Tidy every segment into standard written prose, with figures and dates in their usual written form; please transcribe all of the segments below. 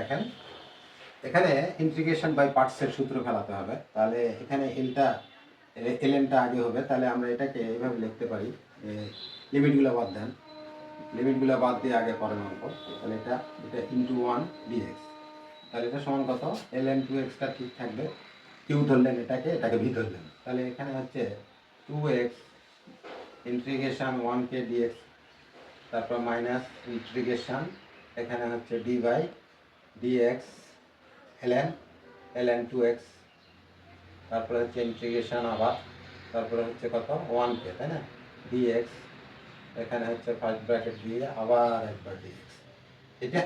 দেখেন, এখানে integration by পার্টসের সূত্র ফেলাতে হবে। তাহলে এখানে এলএনটা আগে হবে। তাহলে আমরা এটাকে এইভাবে লিখতে পারি, লিমিটগুলো বাদ দেন, লিমিটগুলো বাদ দিয়ে আগে করেন অঙ্ক। তাহলে এটা ইন্টু 1 ডিএক্স। তাহলে এটা সমান কত? ln 2xটা ঠিক থাকবে, কিউ ধরলেন এটাকে ভি ধরলেন। তাহলে এখানে হচ্ছে 2x ইন্টিগ্রেশন 1কে ডিএক্স, তারপর মাইনাস ইন্টিগ্রেশন এখানে হচ্ছে D by dx ln 2x, তারপরে হচ্ছে ইন্টিগ্রেশন আবার, তারপরে হচ্ছে কত 1কে, তাই না, ডিএক্স, এখানে হচ্ছে ফার্স্ট ব্র্যাকেট দিয়ে আবার একবার ডিএক্স। এটা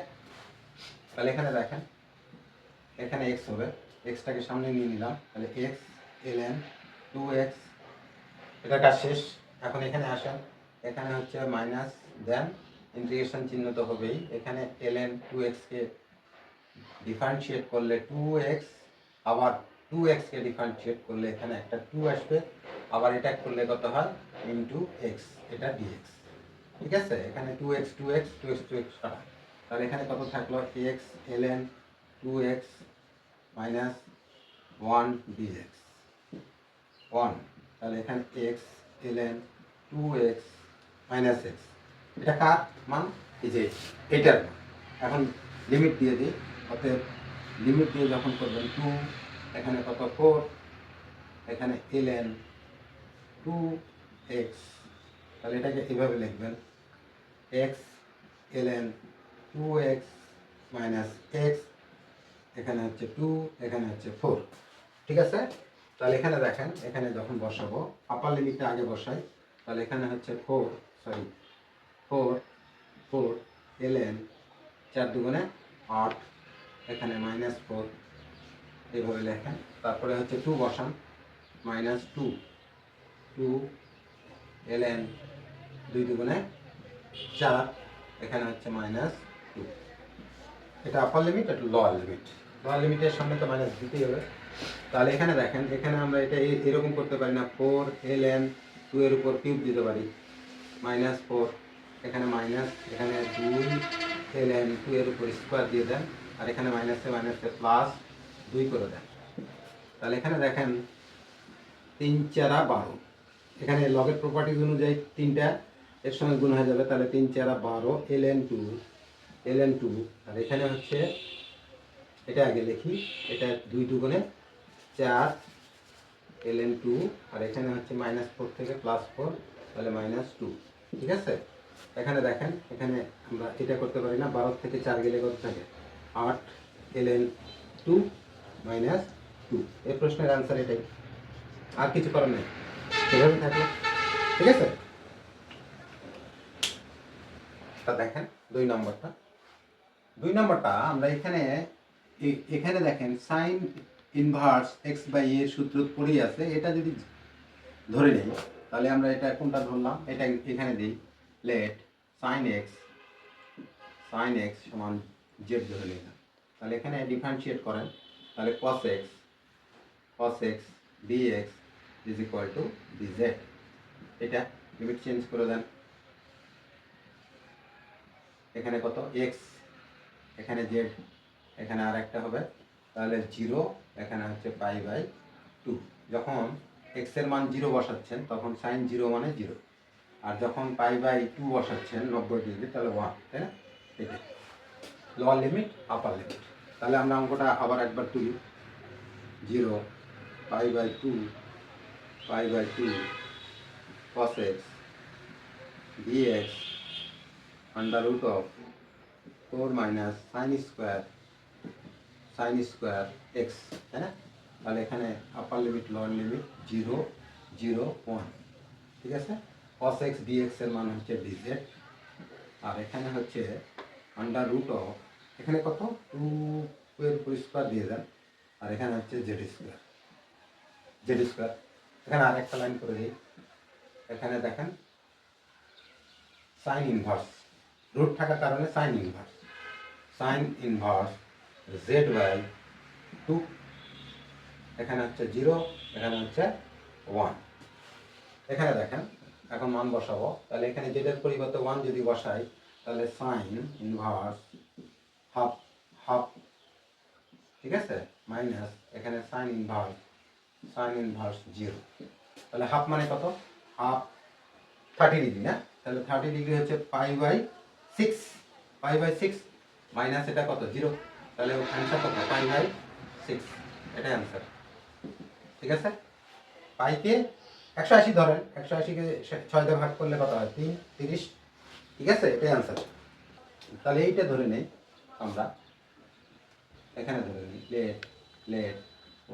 তাহলে এখানে দেখেন, এখানে এক্স হবে, এক্সটাকে সামনে নিয়ে নিলাম। তাহলে এক্স ln 2x, এটা কাজ শেষ। এখন এখানে আসেন, এখানে হচ্ছে মাইনাস, দেন ইন্টিগ্রেশন চিহ্ন তো হবেই। এখানে ln 2xকে ডিফারেন্সিয়েট করলে 2x, আবার 2xকে ডিফারেন্সিয়েট করলে এখানে একটা 2 আসবে, আবার এটা করলে কত হয় ইন্টু এক্স, এটা dx। ঠিক আছে, এখানে 2x 2x 2x 2x কাটা। তাহলে এখানে কত থাকলো x ln 2x minus 1 dx 1। তাহলে এখানে x ln 2x minus x, এটা কার মান? এই যে এটার মান। এখন লিমিট দিয়ে দিই, অতএব লিমিট দিয়ে যখন করবেন 2, এখানে কত 4, এখানে ln 2x, তাহলে এটাকে এভাবে লিখবেন x ln 2x minus x, এখানে হচ্ছে 2, এখানে হচ্ছে 4। ঠিক আছে, তাহলে এখানে দেখেন, এখানে যখন বসাবো আপার লিমিটটা আগে বসাই। তাহলে এখানে হচ্ছে 4 ln 4 দুগুণে 8, এখানে মাইনাস 4, এইভাবে লেখেন। তারপরে হচ্ছে 2 বসান, মাইনাস 2 ln 2 দুগুণে 4, এখানে হচ্ছে মাইনাস 2। এটা আপার লিমিট, এটা লোয়ার লিমিট। লোয়ার লিমিটের সামনে তো মাইনাস দিতেই হবে। তাহলে এখানে দেখেন, এখানে আমরা এটা এরকম করতে পারি না, 4 ln 2 এর উপর কিউব দিতে পারি, মাইনাস 4, এখানে মাইনাস, এখানে 2 ln 2 এর উপর স্কোয়ার দিয়ে দেন, আর এখানে মাইনাসে মাইনাসে প্লাস 2 করে দেন। তাহলে এখানে দেখেন 3 4 12, এখানে লগের প্রপার্টিজ অনুযায়ী 3টা এর সঙ্গে গুণ হয়ে যাবে। তাহলে 3 4 12 ln 2, আর এখানে হচ্ছে এটা আগে লিখি, এটা 2 দুগুণে 4 ln 2, আর এখানে হচ্ছে মাইনাস 4 থেকে প্লাস 4, তাহলে মাইনাস 2। ঠিক আছে, এখানে দেখেন, এখানে আমরা এটা করতে পারি না, 12 থেকে 4 গেলে কত থাকে 8 ln 2 মাইনাস 2। এই প্রশ্নের আনসার এটাই, আর কিছু করার নেই, এভাবে থাকলো। ঠিক আছে, তা দেখেন 2 নম্বরটা আমরা এখানে দেখেন সাইন ইনভার্স এক্স বাই এর সূত্র পড়েই আছে। এটা যদি ধরে নেই, তাহলে আমরা এটা কোনটা ধরলাম, এটা এখানে দিই, লেট সাইন এক্স সমান জেড ধরে নিলাম। তাহলে এখানে ডিফারেন্সিয়েট করেন, তাহলে cos x dx is equal to dz। এটা লিমিট চেঞ্জ করে দেন, এখানে কত x, এখানে z, এখানে আর একটা হবে, তাহলে 0, এখানে হচ্ছে পাই বাই 2। যখন x এর মান 0 বসাচ্ছেন তখন সাইন 0 মানে 0, আর যখন পাই বাই 2 বসাচ্ছেন 90 ডিগ্রি, তাহলে 1, তাই না? এটা লোয়ার লিমিট, আপার লিমিট। তাহলে আমরা অঙ্কটা আবার একবার তুলি, 0 pi by 2 cos x dx under root of 4 minus sine square X, তাই না? তাহলে এখানে আপার লিমিট লোয়ার লিমিট 0 0 1। ঠিক আছে, cos x dx এর মান হচ্ছে dz, আর এখানে হচ্ছে আন্ডার রুট অফ, এখানে কত 2 এর উপর স্কোয়ার দিয়ে দেন, আর এখানে হচ্ছে জেড স্কোয়ার। এখানে আর একটা লাইন করে দিই, এখানে দেখেন সাইন ইনভার্স, রুট থাকার কারণে সাইন ইনভার্স জেড বাই 2, এখানে হচ্ছে 0, এখানে হচ্ছে 1। এখানে দেখেন, এখন মান বসাবো, তাহলে এখানে জেডের পরিবর্তে 1 যদি বসাই, তাহলে সাইন ইনভার্স হাফ ঠিক আছে, মাইনাস এখানে সাইন ইনভার্স 0। তাহলে হাফ মানে কত? হাফ 30 ডিগ্রি না? তাহলে 30 ডিগ্রি হচ্ছে পাই বাই 6 মাইনাস এটা কত 0। তাহলে অ্যান্সার কত? পাই/6, এটা অ্যান্সার। ঠিক আছে, পাইকে 180 ধরেন, 180কে 6 দিয়ে ভাগ করলে কত হয়? 30। ঠিক আছে, এটাই অ্যান্সার। তাহলে এইটা ধরে নেই আমরা, এখানে ধরে নিই লেট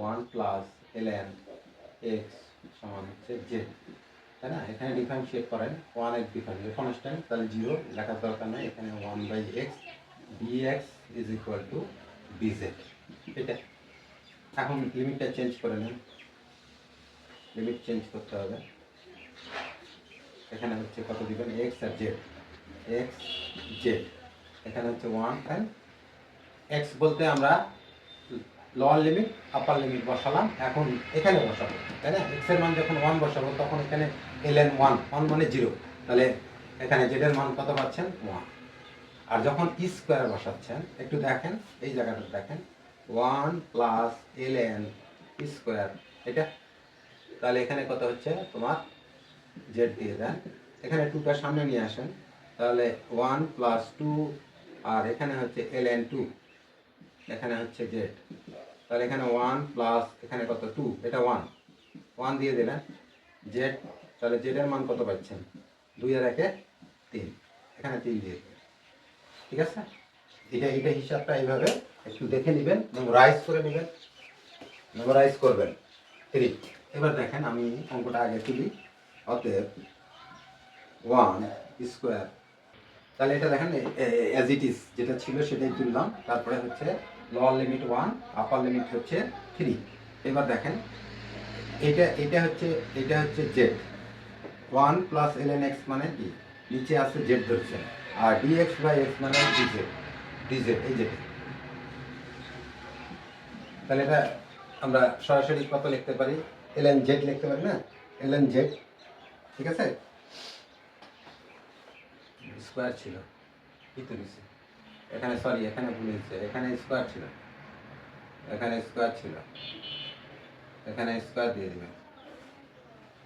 1 প্লাস ln x সমান হচ্ছে z, তাই না? এখানে ডিফারেন্সিয়েট করেন, 1 ডিফারেন্সিয়েট কনস্ট্যান্ট, তাহলে 0 লেখার দরকার নেই, এখানে 1/x dx is equal to dz। এটা এখন লিমিটটা চেঞ্জ করে নেন, লিমিট চেঞ্জ করতে হবে। এখানে হচ্ছে কত দিবেন? x আর z, x z, এখানে হচ্ছে 1 এন্ড x বলতে আমরা লোয়ার লিমিট আপার লিমিট বসালাম, এখন এখানে বসাবো, তাই না? x এর মান যখন 1 বসাবো তখন এখানে ln 1 মানে 0, তাহলে এখানে z এর মান কত পাচ্ছেন? 1। আর যখন স্কোয়ার বসাচ্ছেন একটু দেখেন, এই জায়গাটা দেখেন, 1 প্লাস ln স্কোয়ার, এটা তাহলে এখানে কত হচ্ছে তোমার? z দিয়ে দেন, এখানে 2টা সামনে নিয়ে আসেন, তাহলে 1 প্লাস 2, আর এখানে হচ্ছে ln 2, এখানে হচ্ছে z, তাহলে এখানে 1 প্লাস এখানে কত? 2, এটা 1 দিয়ে দিলেন z, তাহলে z এর মান কত পাচ্ছেন? 2 আর 1 3, এখানে 3 দিয়ে দিবেন। ঠিক আছে, এটা হিসাবটা এইভাবে একটু দেখে নেবেন, মেমোরাইজ করে নেবেন, মেমোরাইজ করবেন 3। এবার দেখেন আমি অঙ্কটা আগে তুলি, অতএব 1 স্কোয়ার, তাহলে এটা দেখেন অ্যাজ ইট ইজ যেটা ছিল সেটাই তুললাম, তারপরে হচ্ছে লোয়ার লিমিট 1, আপার লিমিট হচ্ছে 3। এবার দেখেন এটা হচ্ছে z, 1 প্লাস ln x মানে কি? নিচে আছে z ধরছেন, আর dx/x মানে dz, এই যেটা, তাহলে এটা আমরা সরাসরি কত লিখতে পারি? ln z লিখতে পারি না? ln z, ঠিক আছে, স্কোয়ার ছিল কি তো দিছে এখানে, সরি এখানে ভুল হয়েছে, এখানে স্কোয়ার ছিল, এখানে স্কোয়ার দিয়ে দিবেন।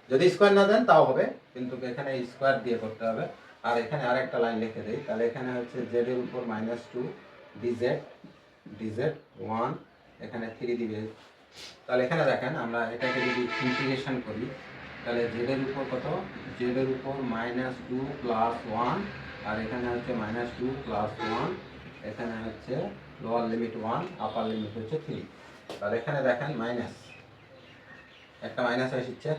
যদি স্কোয়ার না দেন তাও হবে, কিন্তু এখানে স্কোয়ার দিয়ে করতে হবে। আর এখানে আরেকটা লাইন লিখে দেই, তাহলে এখানে হচ্ছে z এর উপর -2 dz 1, এখানে 3 দিবে। তাহলে এখানে দেখেন আমরা এটাকে যদি ইন্টিগ্রেশন করি, তাহলে z এর উপর কত? z এর উপর -2 প্লাস 1, আর এখানে হচ্ছে -2 প্লাস 1, এখানে হচ্ছে লোয়ার লিমিট 1, আপার লিমিট হচ্ছে 3। তাহলে এখানে দেখেন মাইনাস, একটা মাইনাস আসছে,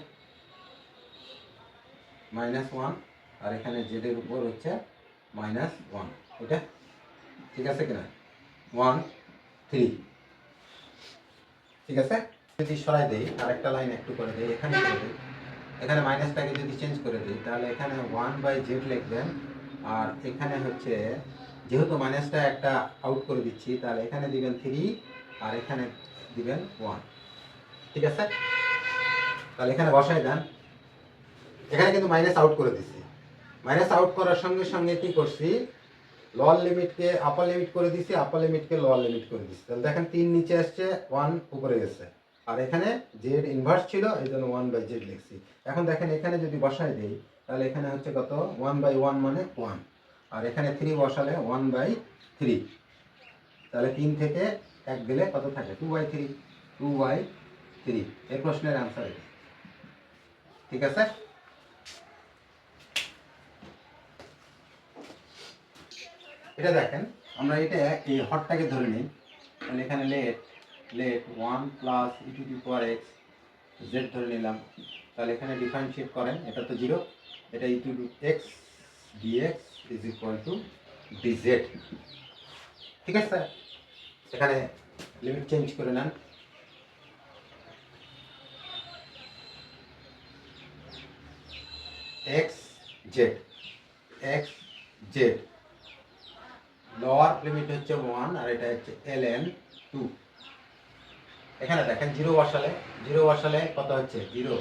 -1, আর এখানে z এর উপর হচ্ছে -1, এটা ঠিক আছে কিনা? 1 3, ঠিক আছে। যদি সরাই দেই, আরেকটা লাইন একটু করে দেই, এখানে করে দেই, এখানে মাইনাসটাকে যদি চেঞ্জ করে দিই, তাহলে এখানে 1/z লিখবেন, আর এখানে হচ্ছে যেহেতু মাইনাসটা একটা আউট করে দিচ্ছি, তাহলে এখানে দিবেন 3, আর এখানে দিবেন 1, ঠিক আছে। তাহলে এখানে বসাই দেন, এখানে কিন্তু মাইনাস আউট করে দিচ্ছি, মাইনাস আউট করার সঙ্গে সঙ্গে কি করছি? লোয়ার লিমিটকে আপার লিমিট করে দিছি, আপার লিমিটকে লোয়ার লিমিট করে দিছি, তাহলে দেখেন 3 নিচে আসছে, 1 উপরে গেছে, আর এখানে z ইনভার্স ছিল, এই জন্য 1/z লিখছি। এখন দেখেন এখানে যদি বসাই দেই, তাহলে এখানে হচ্ছে কত? 1/1 মানে 1, আর এখানে 3 বসালে 1/3, তাহলে 3 থেকে 1 গেলে কত থাকে? 2/3, এই প্রশ্নের অ্যান্সার এটা, ঠিক আছে। এটা দেখেন আমরা এটা এই হরটাকে ধরে নিই, তাহলে এখানে লেট 1 প্লাস e⁻x z ধরে নিলাম, তাহলে এখানে ডিফারেন্সিয়েট করেন, এটা তো 0, এটা e⁻x dx is equal to dz, ঠিক আছে। এখানে লিমিট চেঞ্জ করে নেন, x z লোয়ার লিমিট হচ্ছে 1, আর এটা হচ্ছে ln 2। এখানে দেখেন 0 বসালে কত হচ্ছে? 0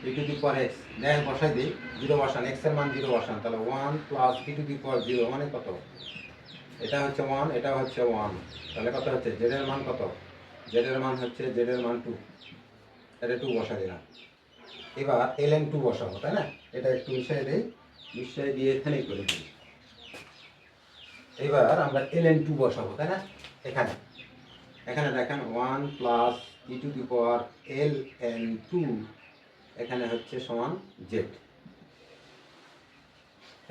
e⁻x, দেন বসাই দিই, 0 বসান, x এর মান 0 বসান, তাহলে 1 প্লাস e⁻0 মানে কত? এটা হচ্ছে 1, এটা হচ্ছে 1, তাহলে কত হচ্ছে z এর মান কত? z এর মান হচ্ছে z এর মান 2, এটা 2 বসা দিলাম। এবার ln 2 বসাবো, তাই না? এটা একটু মিশিয়ে দেই, মিশিয়ে দিয়ে এখানেই করে দিই। এবার আমরা ln 2 বসাবো, তাই না? এখানে এখানে দেখেন 1 plus e to the power ln 2 এখানে হচ্ছে সমান z।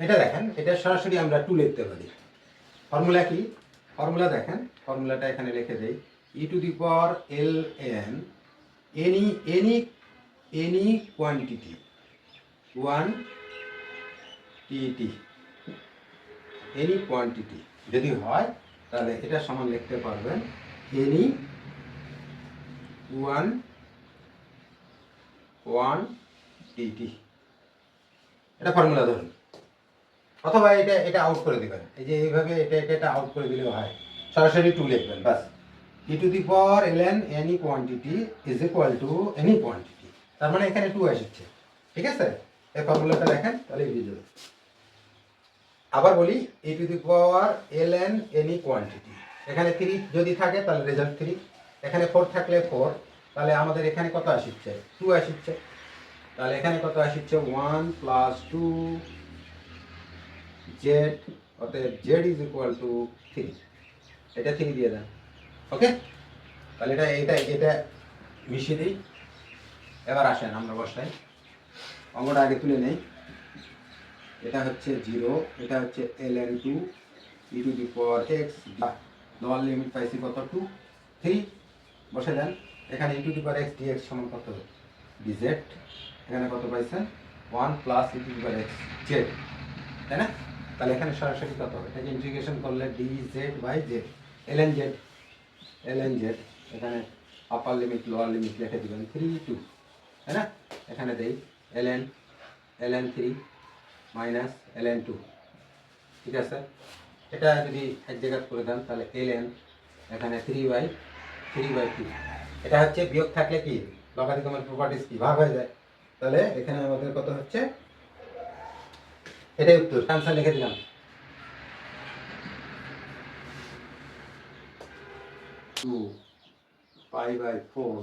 এটা দেখেন, এটা সরাসরি আমরা 2 লিখতে পারি। ফর্মুলা কি? ফর্মুলা দেখেন, ফর্মুলাটা এখানে লিখে দেই, e to the power ln any quantity 1 T any quantity যদি হয় তাহলে এটা সমান লিখতে পারবেন এনি ওয়ান টি। এটা ফর্মুলা ধরুন, অথবা এটা আউট করে দিবেন, এই যে এইভাবে এটা আউট করে দিলেও হয়, সরাসরি 2 লিখবেন বাস। e to the power ln any quantity is equal to any quantity, তার মানে এখানে 2 আসছে, ঠিক আছে? এই ফর্মুলাটা দেখেন তাহলে বুঝে যাবে। আবার বলি, e to the power ln any quantity, এখানে 3 যদি থাকে তাহলে রেজাল্ট 3, এখানে 4 থাকলে 4, তাহলে আমাদের এখানে কত আসছে? 2 আসছে। তাহলে এখানে কত আসছে? 1 প্লাস 2 z, অতএব z ইজ ইকুয়াল টু 3, এটা 3 দিয়ে দেন। ওকে, তাহলে এটা মিশিয়ে দিই। এবার আসেন আমরা বসাই, অঙ্কটা আগে তুলে নেই। এটা হচ্ছে 0, এটা হচ্ছে ln 2 e to the power x, lower limit পাইছি কত? 2, 3 বসে দেন। এখানে e to the power x dx সমান কত? dz। এখানে কত পাইছেন? 1 plus e to the power x z, তাই না? তাহলে এখানে সরাসরি কত হবে? এটাকে ইন্টিগ্রেশন করলে dz by z, ln z, এখানে আপার লিমিট লোয়ার লিমিট লিখে দিবেন 3, 2, তাই না? এখানে দেই ln 3 মাইনাস ln 2, ঠিক আছে? এটা যদি এক জায়গা করে দেন তাহলে ln এখানে 3/2, এটা হচ্ছে বিয়োগ থাকলে কি লগারিদমের প্রপার্টিজ কি ভাগ হয়ে যায়, তাহলে এখানে আমাদের কত হচ্ছে? এটাই উত্তর, আনসার লিখে দিলাম। π/4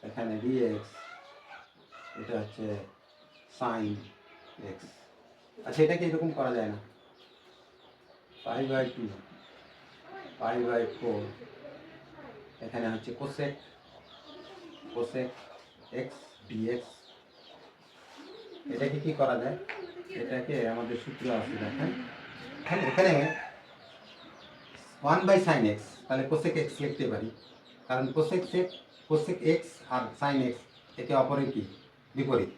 এখানে dx, এটা হচ্ছে sin x। আচ্ছা, এটাকে এরকম করা যায় না? π/2 π/4 এখানে হচ্ছে cosec x dx। এটাকে কি করা যায়? এটাকে আমাদের সূত্র আছে দেখেন, এখানে 1/sin x, তাহলে cosec x লিখতে পারি, কারণ cosec x আর sin x একে অপরের কি বিপরীত।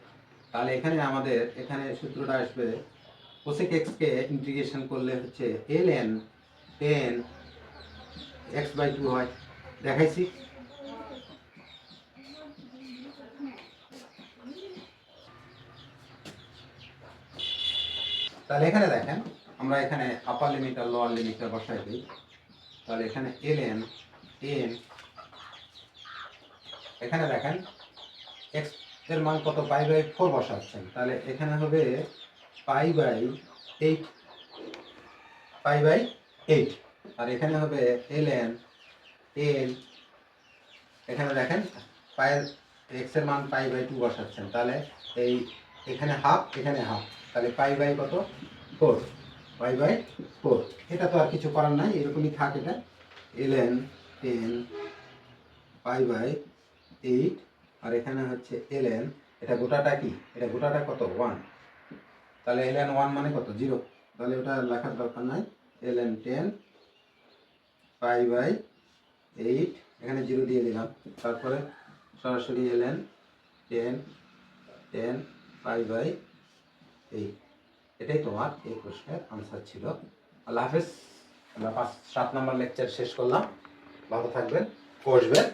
তাহলে এখানে আমাদের এখানে সূত্রটা আসবে cosec x কে ইন্টিগ্রেশন করলে হচ্ছে ln 10 x/2 হয়, দেখাইছি। তাহলে এখানে দেখেন, আমরা এখানে আপার লিমিট আর লোয়ার লিমিটটা বসাই দিই। তাহলে এখানে ln n, এখানে দেখেন x এর মান কত? π/4 বসাচ্ছেন, তাহলে এখানে হবে π/8, আর এখানে হবে ln n, এখানে দেখেন x এর মান π/2 বসাচ্ছেন, তাহলে এই এখানে হাফ, এখানে হাফ, তাহলে কত? 4, π/4। এটা তো আর কিছু করার নাই, এরকমই থাক। এটা ln 10 π/8, আর এখানে হচ্ছে ln, এটা গোটাটা কি? এটা গোটাটা কত? 1, তাহলে ln 1 মানে কত? 0, তাহলে ওটা লেখার দরকার নাই। ln 10 π/8, এখানে 0 দিয়ে দিলাম, তারপরে সরাসরি ln 10 π/8। এটাই তোমার এই প্রশ্নের আনসার ছিল। আল্লাহ হাফেজ। আমরা 7 নম্বর লেকচার শেষ করলাম। ভালো থাকবেন, বসবেন।